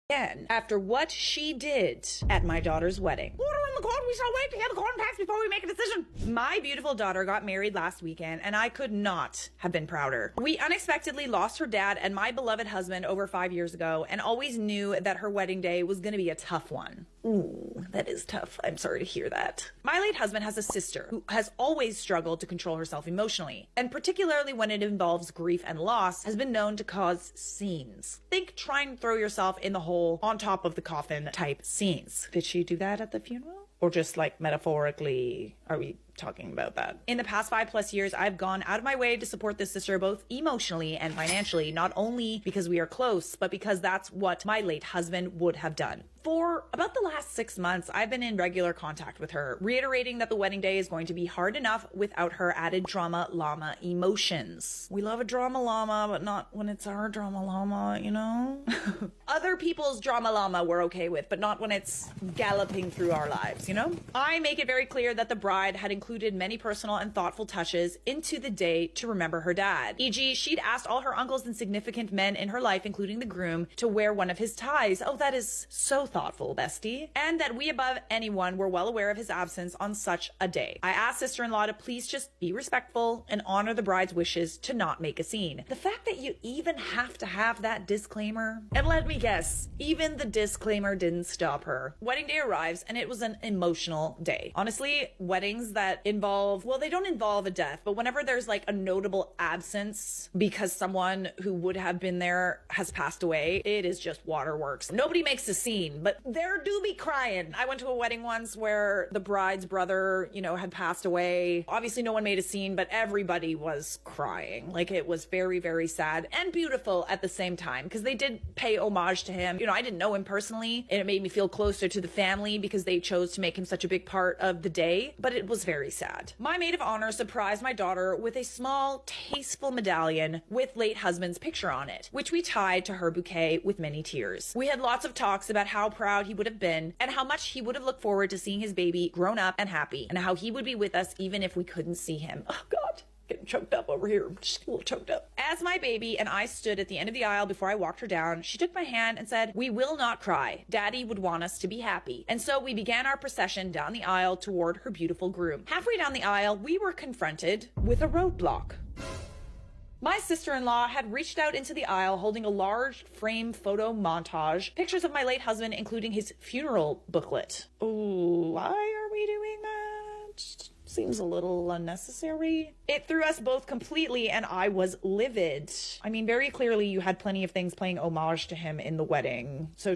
again after what she did at my daughter's wedding. Order in the court, we shall wait to hear the court facts before we make a decision. My beautiful daughter got married last weekend, and I could not have been prouder. We unexpectedly lost her dad and my beloved husband over 5 years ago, and always knew that her wedding day was going to be a tough one. Ooh, that is tough. I'm sorry to hear that. My late husband has a sister who has always struggled to control herself emotionally, and particularly when it involves grief and loss, has been known to cause scenes. Think trying to throw yourself in the hole on top of the coffin type scenes. Did she do that at the funeral? Or just like metaphorically, are we talking about that? In the past 5+ years, I've gone out of my way to support this sister both emotionally and financially, not only because we are close, but because that's what my late husband would have done. For about the last 6 months, I've been in regular contact with her, reiterating that the wedding day is going to be hard enough without her added drama llama emotions. We love a drama llama, but not when it's our drama llama, you know? Other people's drama llama we're okay with, but not when it's galloping through our lives, you know? I make it very clear that the bride had included many personal and thoughtful touches into the day to remember her dad. E.g., she'd asked all her uncles and significant men in her life, including the groom, to wear one of his ties. Oh, that is so thoughtful, bestie. And that we above anyone were well aware of his absence on such a day. I asked sister-in-law to please just be respectful and honor the bride's wishes to not make a scene. The fact that you even have to have that disclaimer, and let me guess, even the disclaimer didn't stop her. Wedding day arrives and it was an emotional day. Honestly, weddings that involve, well, they don't involve a death, but whenever there's like a notable absence because someone who would have been there has passed away, it is just waterworks. Nobody makes a scene, but there do be crying. I went to a wedding once where the bride's brother, you know, had passed away. Obviously no one made a scene, but everybody was crying. Like, it was very, very sad and beautiful at the same time, because they did pay homage to him. You know, I didn't know him personally, and it made me feel closer to the family because they chose to make him such a big part of the day, but it was very sad. My maid of honor surprised my daughter with a small, tasteful medallion with late husband's picture on it, which we tied to her bouquet with many tears. We had lots of talks about how proud he would have been and how much he would have looked forward to seeing his baby grown up and happy, and how he would be with us even if we couldn't see him. Oh God, getting choked up over here. I'm just a little choked up. As my baby and I stood at the end of the aisle before I walked her down, she took my hand and said, "We will not cry. Daddy would want us to be happy." And so we began our procession down the aisle toward her beautiful groom. Halfway down the aisle, we were confronted with a roadblock. My sister-in-law had reached out into the aisle holding a large frame photo montage, pictures of my late husband, including his funeral booklet. Ooh, why are we doing that? Seems a little unnecessary. It threw us both completely, and I was livid. I mean, very clearly you had plenty of things playing homage to him in the wedding, so